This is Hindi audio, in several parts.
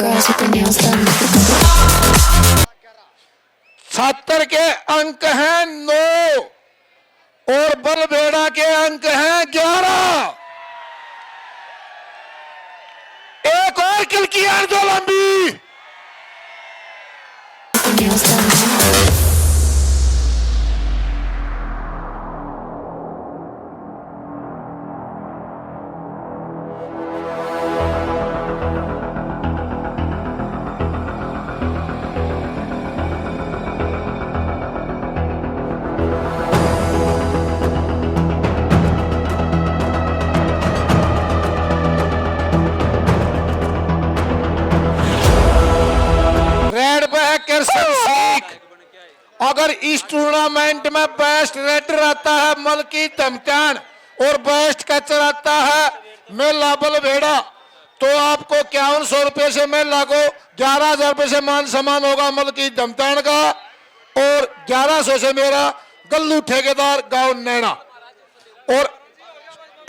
girls with their nails done. 76 के अंक हैं 9 और बलबेड़ा के अंक हैं 11। एक और किल किया जो लंबी With their nails done. Red पे है किरसन सीख। अगर इस टूर्नामेंट में बेस्ट रेडर आता है मलकी धमकान और बेस्ट कैचर आता है मेला बलबेड़ा तो आपको 5100 रुपए से मेला को 11,000 रुपए से मान सम्मान होगा मलकी धमकान का और 1100 से मेरा गल्लू ठेकेदार गांव नैना और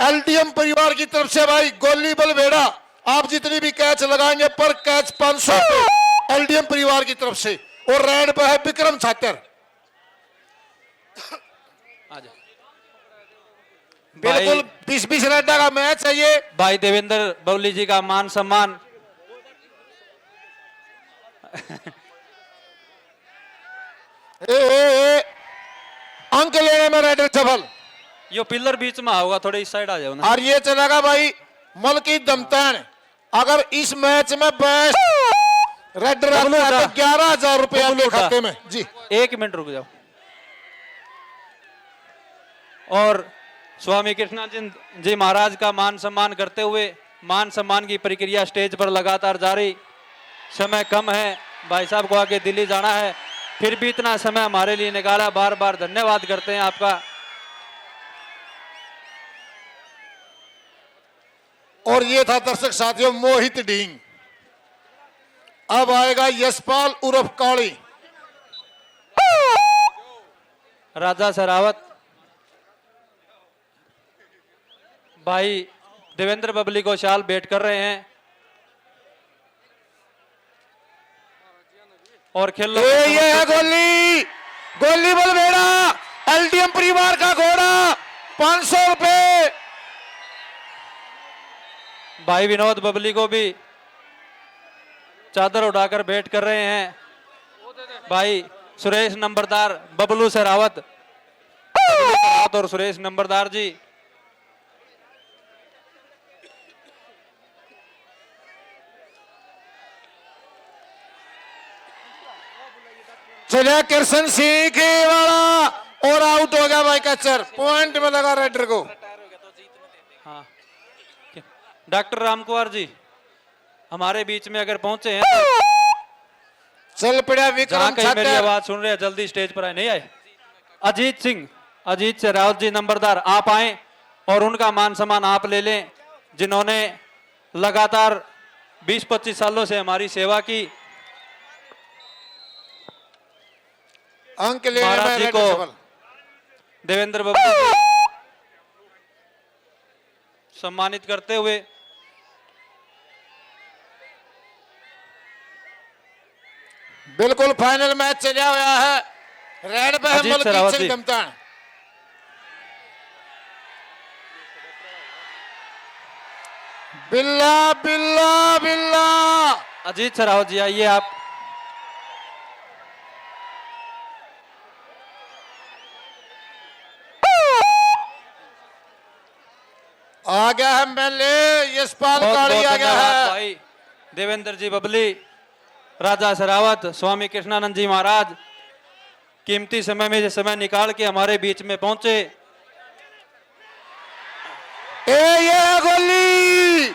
एलडीएम परिवार की तरफ से भाई गोली बलबेड़ा आप जितनी भी कैच लगाएंगे पर कैच 500 एलडीएम परिवार की तरफ से। और रेड पे है विक्रम छात्र। बिल्कुल 20-20 रेड का मैच है ये। भाई देवेंद्र बबली जी का मान सम्मान। अंक लेने में रेडर सफल। यो पिलर बीच में होगा, थोड़े इस साइड आ जाओ ना। और ये चलेगा भाई मलकी दमतान। अगर इस मैच में बेस्ट रेडर आता है तो 11,000 रुपए आपके खाते में जी। 1 मिनट रुक जाओ। और स्वामी कृष्णानंद जी महाराज का मान सम्मान करते हुए मान सम्मान की प्रक्रिया स्टेज पर लगातार जारी। समय कम है, भाई साहब को आगे दिल्ली जाना है, फिर भी इतना समय हमारे लिए निकाला, बार बार धन्यवाद करते हैं आपका। और ये था दर्शक साथियों मोहित ढींग। अब आएगा यशपाल उर्फ काली। राजा सरावत भाई देवेंद्र बबली को शाल भेंट कर रहे हैं। और खेल ये है गोली, गोली बलबेड़ा एलडीएम परिवार का घोड़ा 500 रुपए। भाई विनोद बबली को भी चादर उठाकर भेंट कर रहे हैं। भाई सुरेश नंबरदार बबलू सरावत और सुरेश नंबरदार जी। चलिए किरसन सिंह वाला और आउट हो गया भाई कैचर, पॉइंट में लगा रेडर को। हाँ डॉक्टर रामकुमार जी हमारे बीच में अगर पहुंचे हैं तो चल पड़ा विक्रम कहीं मेरी आवाज सुन रहे हैं जल्दी स्टेज पर आए। नहीं आए? अजीत सिंह, अजीत से रावत जी नंबरदार आप आए और उनका मान सम्मान आप ले लें, जिन्होंने लगातार 20-25 सालों से हमारी सेवा की। अंक लेने महाराज में जी रेडर को सफल। देवेंद्र बबली जी सम्मानित करते हुए बिल्कुल फाइनल मैच चला हुआ है। रेड पे है मलकीत सिंह धमतान। बिल्ला बिल्ला बिल्ला। अजीत सरावत जी आइए आप। आ गया है मेले यशपाल काली आ गया है। भाई देवेंद्र जी बबली, राजा सरावत, स्वामी कृष्णानंद जी महाराज कीमती समय में समय निकाल के हमारे बीच में पहुंचे। ये गोली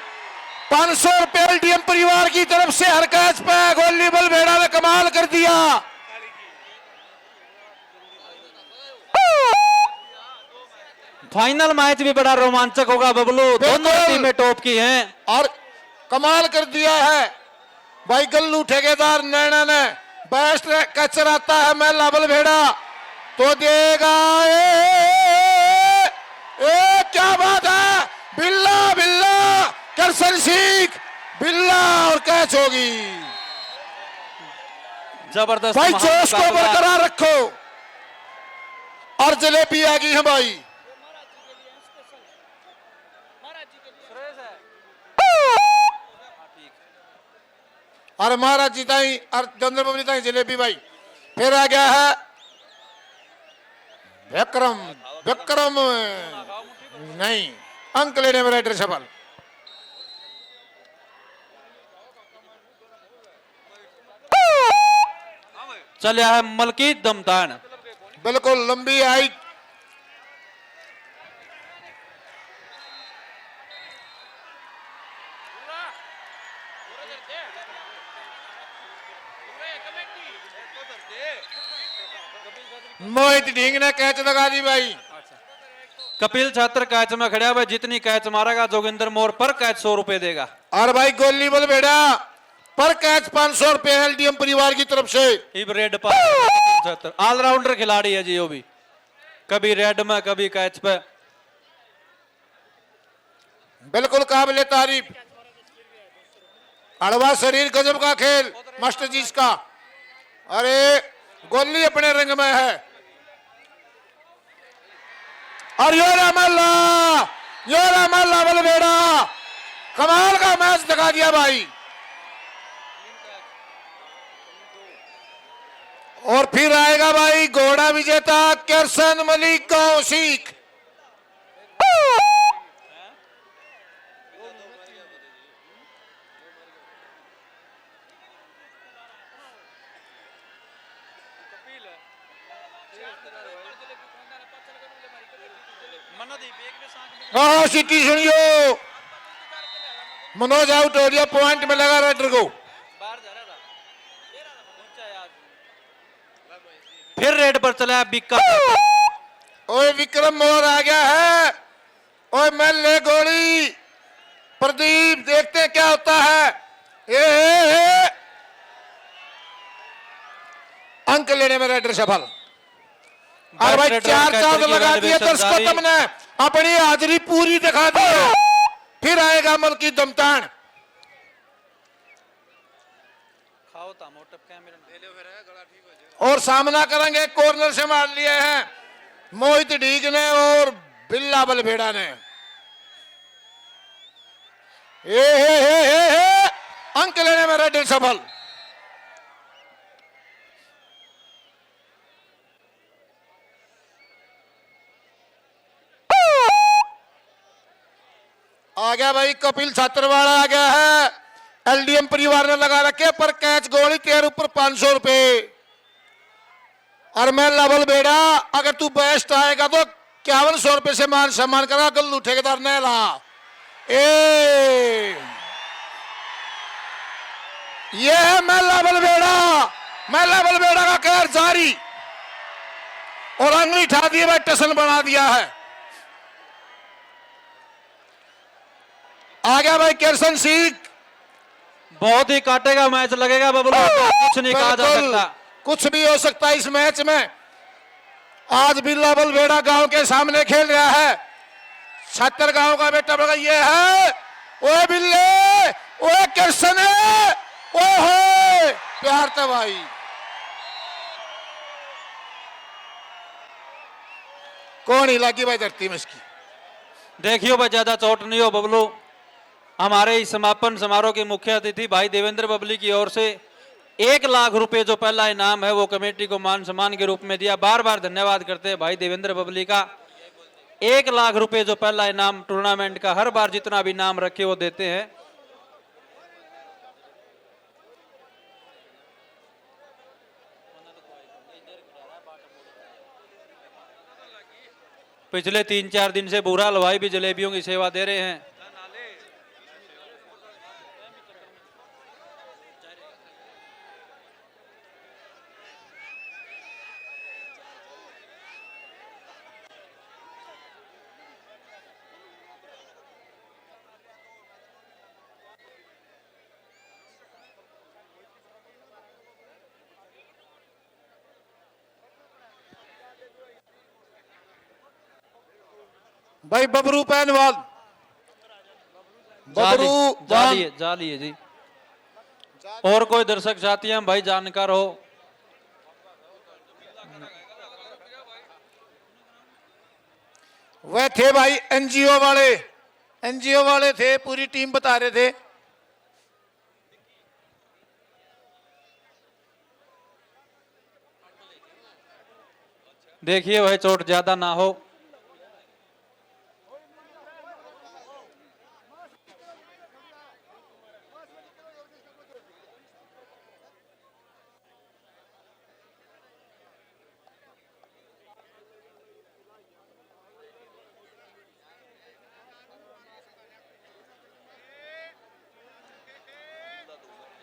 500 रुपए एलडीएम परिवार की तरफ से हर कैच पे गोली बलबेड़ा ने कमाल कर दिया। फाइनल मैच भी बड़ा रोमांचक होगा बबलू, दोनों टीमें टॉप की हैं और कमाल कर दिया है भाई गल्लू ठेकेदार नैना ने। बेस्ट कैचर आता है मेला बलबेड़ा तो देगा। क्या बात है, बिल्ला बिल्ला किरसन सिंह बिल्ला और कैच होगी। जबरदस्त भाई महान जोश को मुकाबला। बरकरार रखो और जलेबी आ गई है भाई। और महाराज जी ताई और चंद्रबाबू जी ताई जलेबी भाई। फिर आ गया है विक्रम। विक्रम नहीं, अंक लेने में राइडर सफल। चलिया है मलकी दमतान। बिल्कुल लंबी हाइट। मोहित ढींग ने कैच लगा दी भाई। कपिल छात्र कैच में खड़ा हुआ, जितनी कैच मारेगा जोगिंदर मोर पर कैच 100 रुपए देगा। और भाई गोली बल बेड़ा पर कैच 500 रुपए एलडीएम परिवार की तरफ से। इब रेड पर ऑलराउंडर खिलाड़ी है जी वो भी, कभी रेड में कभी कैच पे। बिल्कुल काबिले तारीफ। अड़वा शरीर गजब का खेल मास्टर जी इसका। अरे गोली अपने रंग में है। और योरा मल्ला बलबेड़ा कमाल का मैच दिखा दिया भाई। और फिर आएगा भाई घोड़ा विजेता किरसन मलिक कौशिक। हाँ सिटी सुनियो, मनोज आउट हो गया, पॉइंट में लगा राइडर को। फिर रेड पर चला बिक्का। ओए विक्रम मोर आ गया है। ओए मैल ले गोली। प्रदीप देखते हैं क्या होता है। ए अंक लेने में राइडर सफल। और भाई 4 चांद लगा दिए दर्शकों, तुमने अपनी हाजिरी पूरी दिखा दी है। फिर आएगा मलकी दमतान। और सामना करेंगे, कॉर्नर से मार लिए हैं मोहित ढीग ने और बिल्ला बलभेड़ा ने। अंक लेने में राइडर सफल। आ गया भाई कपिल छात्रवाड़ा आ गया है। एलडीएम परिवार ने लगा रखे पर कैच गोली तेरे ऊपर 500 रुपए। और मैं लवल बेड़ा अगर तू बेस्ट आएगा तो 5100 रुपए से मान सम्मान करा। गल्लू ठेकेदार ने ला ये है मेला बलबेड़ा का कहर जारी। और अंगली उठा दिए भाई, टसन बना दिया है। आ गया भाई किरसन सिंह। बहुत ही काटेगा मैच लगेगा बबलू, कुछ नहीं कहा जा सकता। कुछ भी हो सकता है इस मैच में। आज बिल्ला बलबेड़ा गांव के सामने खेल रहा है। 76 गांव का बेटा बड़ा ये है। ओए बिल्ले, ओए किरसन है, ओए प्यार था भाई। कौन ही लगी भाई धरती में इसकी। देखियो भाई ज्यादा चोट नहीं हो बबलू। हमारे इस समापन समारोह के मुख्य अतिथि भाई देवेंद्र बबली की ओर से 1 लाख रुपए जो पहला इनाम है वो कमेटी को मान सम्मान के रूप में दिया। बार बार धन्यवाद करते हैं भाई देवेंद्र बबली का। 1 लाख रुपए जो पहला इनाम टूर्नामेंट का, हर बार जितना भी इनाम रखे वो देते हैं। पिछले 3-4 दिन से बुरा हलवाई भी जलेबियों की सेवा दे रहे हैं। भाई बबरू पहलवान बबरू जालिए जालिए जी। और कोई दर्शक चाहती हैं भाई जानकार हो? वह थे भाई एनजीओ वाले, एनजीओ वाले थे, पूरी टीम बता रहे थे। देखिए भाई चोट ज्यादा ना हो।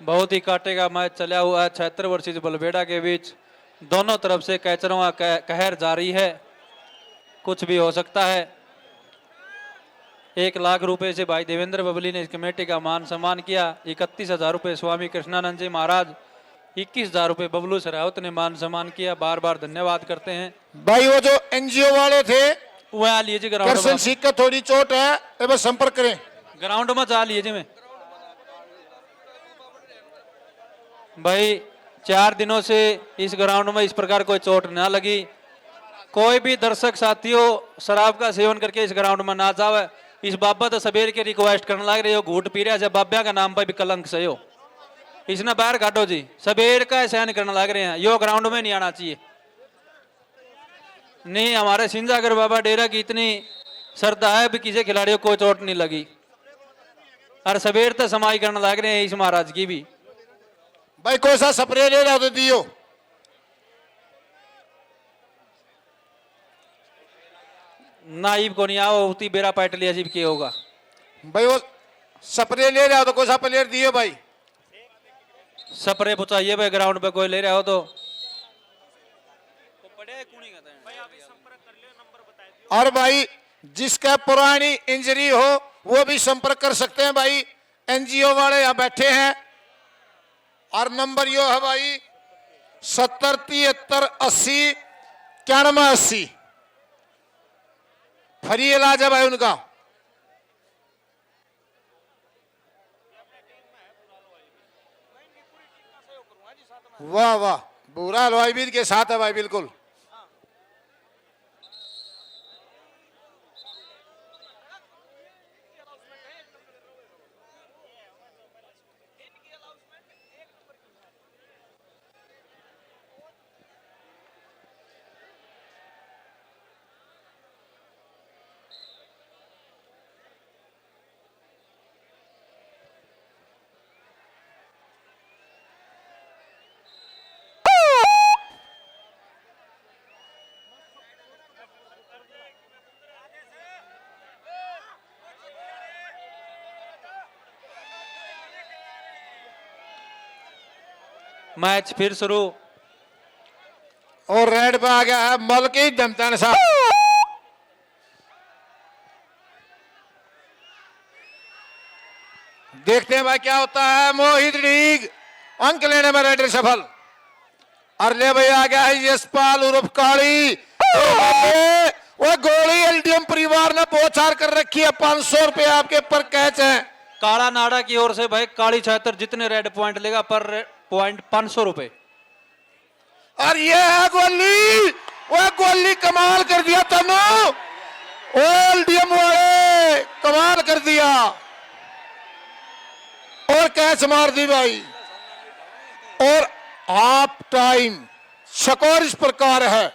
बहुत ही कांटे का मैच चला हुआ है 76 वर्षीय बलबेड़ा के बीच। दोनों तरफ से कैचरों का कहर जारी है, कुछ भी हो सकता है। 1 लाख रुपए से भाई देवेंद्र बबली ने इस कमेटी का मान सम्मान किया। 31,000 रुपए स्वामी कृष्णानंद जी महाराज, 21,000 रुपए बबलू सरावत ने मान सम्मान किया। बार बार धन्यवाद करते हैं भाई। वो जो एनजीओ वाले थे वह आ लीजिए करसन ग्राउंड सिंह का थोड़ी चोट है, ये बस संपर्क करें। ग्राउंड में जा लीजिए में भाई। 4 दिनों से इस ग्राउंड में इस प्रकार कोई चोट ना लगी। कोई भी दर्शक साथियों शराब का सेवन करके इस ग्राउंड में ना जावे, इस बाबत सबेर के रिक्वेस्ट करने लग रहे हो। घूट पी रहा है जब बाब्या का नाम पर भी कलंक से हो, इसने बाहर काटो जी। सबेर का सहन करने लग रहे हैं, यो ग्राउंड में नहीं आना चाहिए। नहीं, हमारे सिंजागर बाबा डेरा की इतनी श्रद्धा है भी किसी खिलाड़ियों को चोट नहीं लगी। और सबेर तक समाई करने लग रहे हैं इस महाराज की भी। भाई कोई सा स्प्रे ले रहा तो दियो। नाइब को नहीं आओ, उती बेरा पाट लिया जीव के होगा भाई। वो स्प्रे ले रहा हो तो कोई सा प्लेयर दियो भाई। स्प्रे पहुंचाइए भाई, ग्राउंड पे कोई ले रहा हो तो। और भाई जिसका पुरानी इंजरी हो वो भी संपर्क कर सकते हैं भाई। एनजीओ वाले यहाँ बैठे हैं। और नंबर यो है भाई 70 73 80 91 80। फ्री इलाज है भाई उनका। वाह वाह, बुरा हलवाई भी के साथ है भाई, बिल्कुल। मैच फिर शुरू। और रेड पे आ गया है मलकी धमतान साहब। देखते हैं भाई क्या होता है। मोहित लीग अंक लेने में रेडर सफल। और ले भाई आ गया है यशपाल उर्फ काली। वो गोली एलडीएम परिवार ने पहुंचार कर रखी है। 500 रुपए आपके पर कैच है। काला नाड़ा की ओर से भाई काली छात्र जितने रेड पॉइंट लेगा पर पॉइंट 500 रुपए। और ये है गोली, वो गोली कमाल कर दिया तनु। एलडीएम वाले कमाल कर दिया और कैच मार दी भाई। और हाफ टाइम स्कोर इस प्रकार है।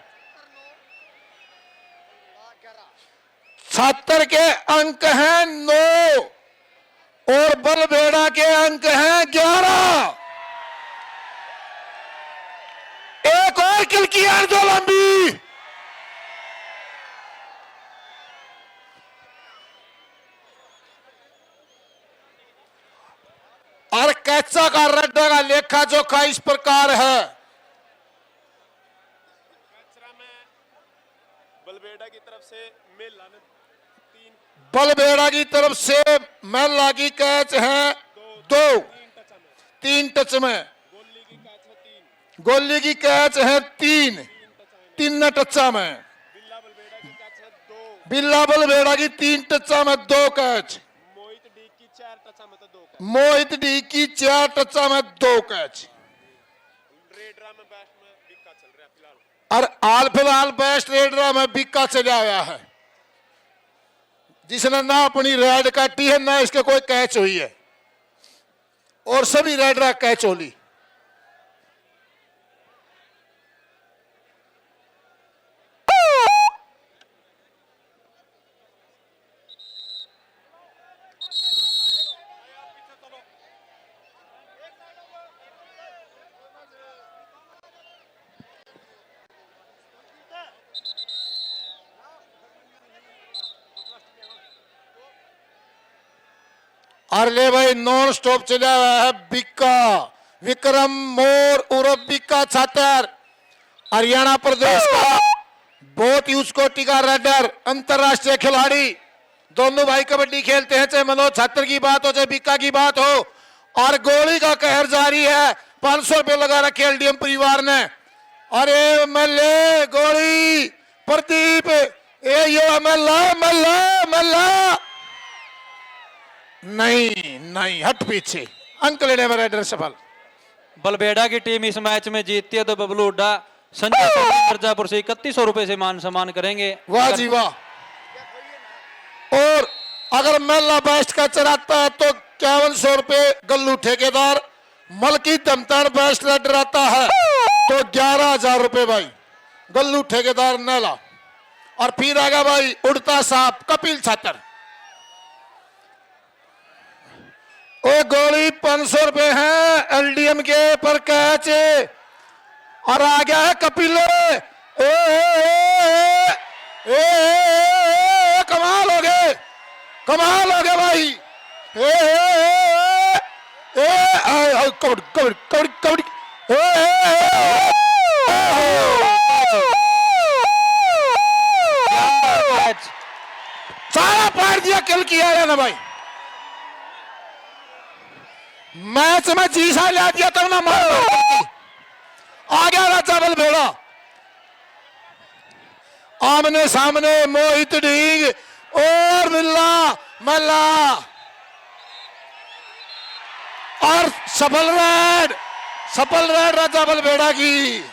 छात्र के अंक हैं 9 और बलबेड़ा के अंक हैं 11। एक और किल किया जो लंबी। और कैचा का रड्डा का लेखा जोखा इस प्रकार है। बलबेड़ा की तरफ से मेल लाने 3, बलबेड़ा की तरफ से मैल लागी कैच है 2, 3 टच में। गोली की कैच है 3 टच्चा में। बिल्ला बलबेड़ा की 3 टच्चा में 2 कैच। मोहित डी की 4 मोहित डी की 4 टचा में 2 कैच। रेडरा में बेस्ट में बिक्का चल रहा है फिलहाल। और हाल फिलहाल बेस्ट रेडरा में बिक्का चला गया है, जिसने ना अपनी रेड काटी है ना इसके कोई कैच हुई है, और सभी रेडरा कैच होली। और ले भाई नॉन स्टॉप चला हुआ है बिक्का, विक्रम मोर उर्फ बिक्का छात्र, हरियाणा प्रदेश का बहुत ही उच्च कोटि का रेडर, अंतरराष्ट्रीय खिलाड़ी। दोनों भाई कबड्डी खेलते हैं, चाहे मनोज छात्र की बात हो चाहे बिक्का की बात हो। और गोली का कहर जारी है, 500 रुपये लगा रखे एलडीएम परिवार ने। अरे मल्ले गोली प्रदीप, ए यो मल्ला मल्ला मल्ला, नहीं नहीं हट पीछे, अंक लेने में रेडर सफल। बलबेड़ा की टीम इस मैच में जीतती है तो बबलू हुड्डा संजय सोनी मिर्जापुर से 3100 रुपए से मान सम्मान करेंगे। वाह जी वाह। और अगर मेला बेस्ट का चढ़ाता है तो 5100 रुपये गल्लू ठेकेदार, मलकी दमतान बेस्ट रेडर आता है तो 11,000 रुपये भाई गल्लू ठेकेदार नेला। और फिर आएगा भाई उड़ता सांप कपिल छात्र, ओ गोली 500 रुपये है एलडीएम के पर कैच। और आ गया है कपिल, ए, ए, ए, ए, कमाल हो गए, कमाल हो गए भाई। ए, ए, ए, कबड्डी कबड्डी कबड्डी कबड्डी, सारा पार दिया, किल किया है ना भाई। मैच में जीसा ला दिया तब ना मार, आ गया राजा बलबेड़ा। आमने सामने मोहित ढींग और मिल्ला मल्ला, और सफल रेड राजा बलबेड़ा की।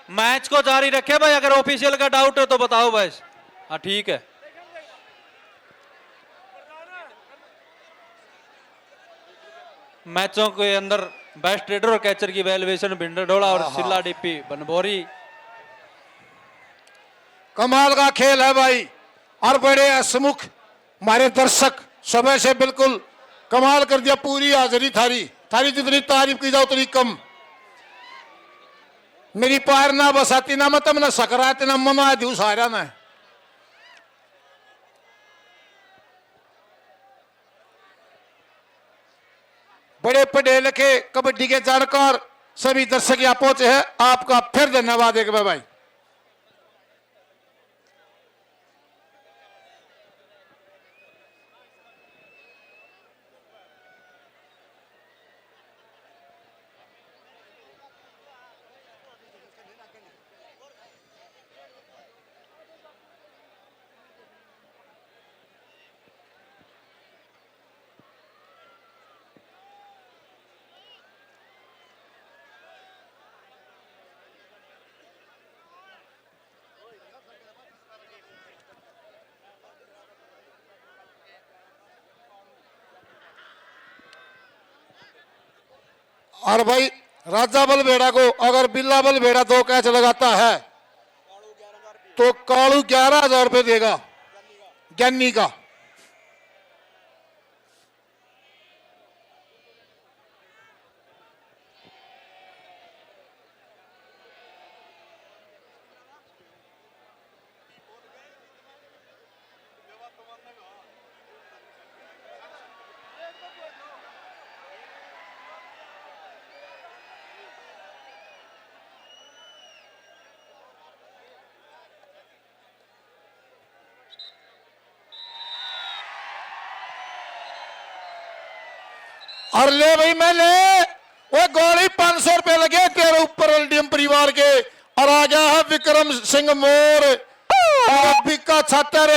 मैच को जारी रखे भाई, अगर ऑफिशियल का डाउट है तो बताओ भाई। हाँ ठीक है। मैचों के अंदर बेस्ट ट्रेडर और कैचर की वैल्यूएशन भिंडरडोला और सिल्ला डीपी बनभोरी। कमाल का खेल है भाई, और बड़े हसमुख हमारे दर्शक सुबह से बिल्कुल कमाल कर दिया। पूरी हाजिरी थारी जितनी तारीफ की जाओ उतनी कम। मेरी पार ना बसाती ना मतम ना सकरात ना ममा दिवस आ रहा ना। बड़े पढ़े लिखे कबड्डी के जानकार सभी दर्शक यहाँ पहुंचे हैं, आपका फिर धन्यवाद एक बार भाई। और भाई राजा बलबेड़ा को अगर बिल्ला बलबेड़ा 2 कैच लगाता है तो कालू 11,000 रुपये देगा ज्ञानी का। और ले भाई मैं ले वो गोली 500 रुपए लगे तेरे ऊपर एलडीएम परिवार के। और आ गया है विक्रम सिंह मोर और बिक्का छातर।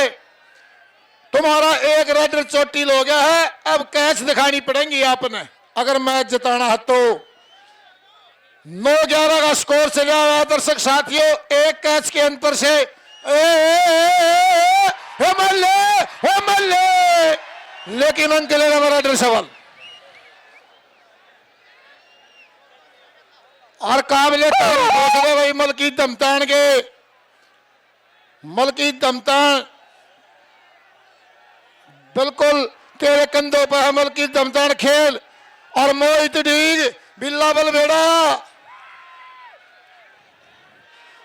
तुम्हारा एक रेड चोटिल हो गया है। अब कैच दिखानी पड़ेगी आपने अगर मैच जिताना है तो। 9-11 का स्कोर चला हुआ है दर्शक साथियों। एक कैच के अंतर से लेकिन अंक लेना रेड सवाल और काबिल भाई मलकी दमतान के। मलकी दमतान बिल्कुल तेरे कंधों पर है मलकी दमतान खेल। और मोहित डीग बिल्ला बलबेड़ा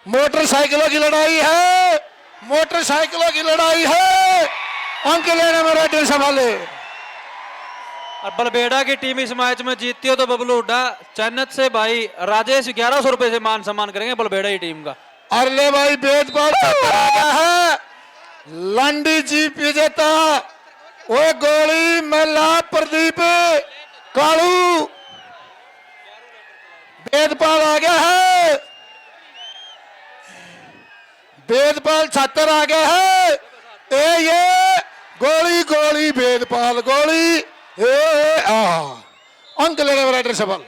मोटरसाइकिलों की लड़ाई है। मोटरसाइकिलों की लड़ाई है। अंक लेने में रेड संभाले। और बलबेड़ा की टीम इस मैच में जीतती हो तो बबलू हुड्डा चन्नत से भाई राजेश 1100 रुपए से मान सम्मान करेंगे बलबेड़ा की टीम का। अरे भाई बेदपाल आ गया है। लंडी जीप विजेता वो गोली मेला प्रदीप कालू बेदपाल आ गया है। बेदपाल छात्र आ गया है। ये गोली गोली बेदपाल गोली अंक लेने वाला राइडर सवाल।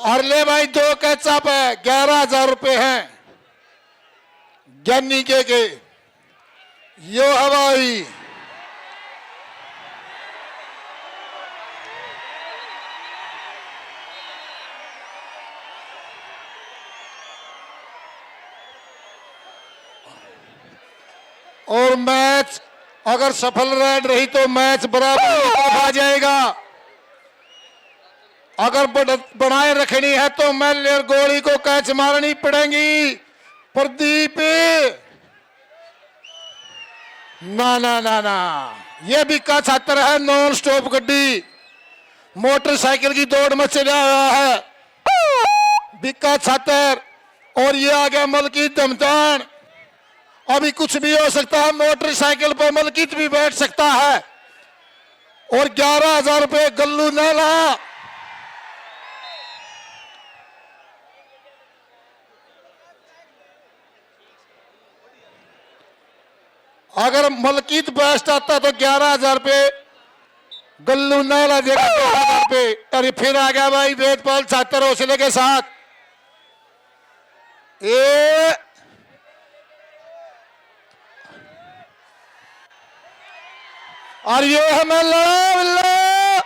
और ले भाई 2 कैचअप है 11,000 रुपए हैं ज्ञानी के यो हवाई। और मैच अगर सफल रेड रही तो मैच बराबर आ जाएगा। अगर बनाए रखनी है तो मैलियर गोली को कैच मारनी पड़ेगी। प्रदीप ना ना ना ना ये भी का छात्र है। नॉन स्टॉप गड्डी मोटरसाइकिल की दौड़ में चला हुआ है बिक्का छात्र। और ये आ गया मलकी दमतान। अभी कुछ भी हो सकता है। मोटरसाइकिल पर मलकीत भी बैठ सकता है। और 11,000 रुपए गल्लू नैला। अगर मलकीत बेस्ट आता तो 11,000 रुपए गल्लू नैला देगा 11,000 रुपए। अरे फिर आ गया भाई वेदपाल छात्र हौसले के साथ। और ये हमें लड़ा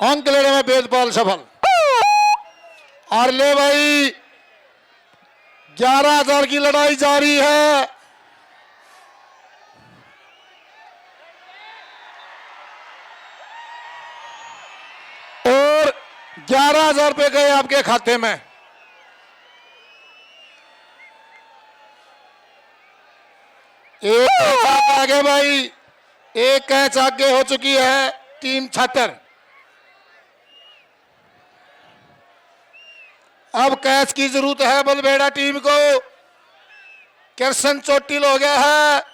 अंक लेने में वेदपाल सफल। और ले भाई 11,000 की लड़ाई जारी है। और 11,000 रुपए गए आपके खाते में। एक कैच आगे भाई। एक कैच आगे हो चुकी है टीम छात्र। अब कैच की जरूरत है बलबेड़ा टीम को। कृष्ण चोटिल हो गया है।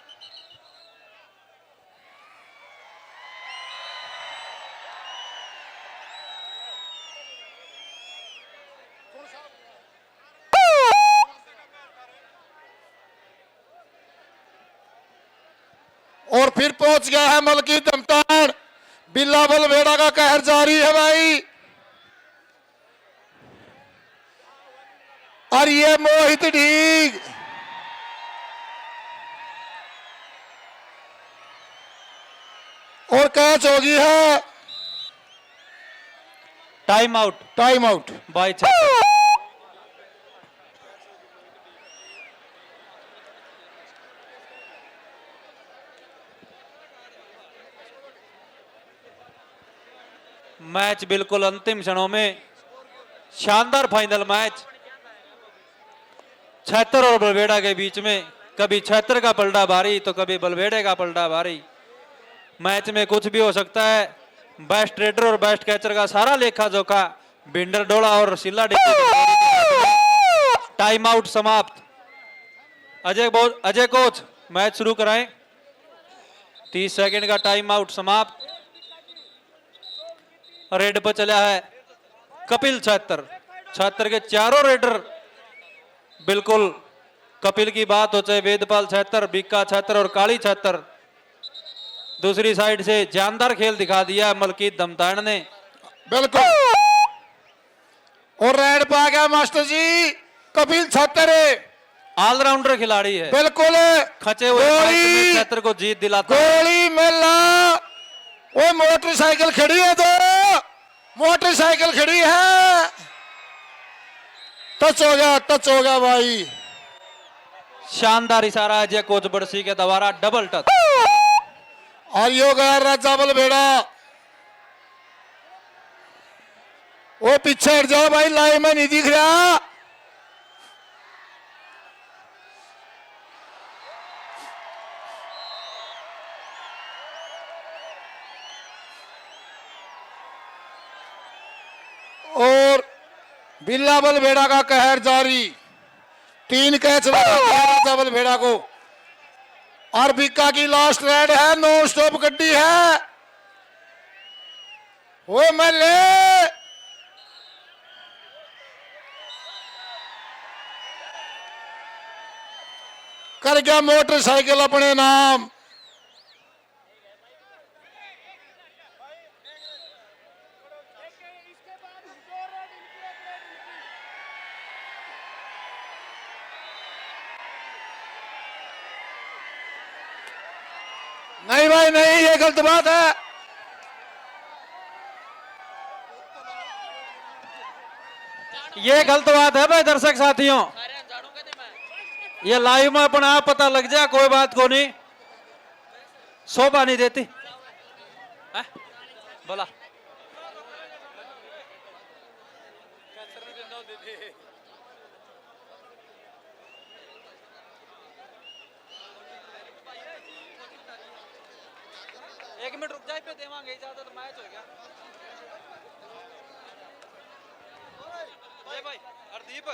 और फिर पहुंच गया है मलकी दमतान। बिल्ला बलबेड़ा का कहर जारी है भाई। और ये मोहित ढीग और कैच होगी है। टाइम आउट बाय छात्र। मैच बिल्कुल अंतिम क्षणों में शानदार फाइनल मैच छतर और बलबेड़ा के बीच में। कभी छतर का पलटा भारी तो कभी बलबेड़े का पलटा भारी। मैच में कुछ भी हो सकता है। बेस्ट ट्रेडर और बेस्ट कैचर का सारा लेखा जोखा बिंडर डोला और सिल्ला डिग्गी। टाइम आउट समाप्त। अजय कोच मैच शुरू कराएं। 30 सेकंड का टाइम आउट समाप्त। रेड पर चला है कपिल छत्तर। छत्तर के चारों रेडर बिल्कुल कपिल की बात हो, चाहे वेदपाल छत्तर, बीका छत्तर और काली छत्तर। दूसरी साइड से जानदार खेल दिखा दिया मलकीत धमतान ने। बिल्कुल। और रेड पे आ गया मास्टर जी कपिल छत्तर, ऑलराउंडर खिलाड़ी है, बिल्कुल। खचे हुए मैच में छत्तर को जीत दिलाता है। गोली मिला। वो मोटरसाइकिल खड़ी है, तो मोटरसाइकिल खड़ी है। टच हो गया भाई। शानदार इशारा है जय कोच बड़सी के द्वारा, डबल टच। और यो गया राजा बलबेड़ा। वो पीछे हट जाओ भाई, लाइव में नहीं दिख रहा। और बिल्ला बलबेड़ा का कहर जारी। 3 कैच लगा दिया राजा बलबेड़ा को। और बीका की लास्ट राइड है, नो स्टॉप गड्डी है। वो मल्ले कर गया मोटरसाइकिल अपने नाम। नहीं भाई नहीं, ये गलत बात है। ये गलत बात है भाई दर्शक साथियों। ये लाइव में अपना आप पता लग जाए, कोई बात को नहीं, शोभा नहीं देती है? बोला एक मिनट रुक जाए पे देवांगे इजाजत, मैच हो गया। भाई हरदीप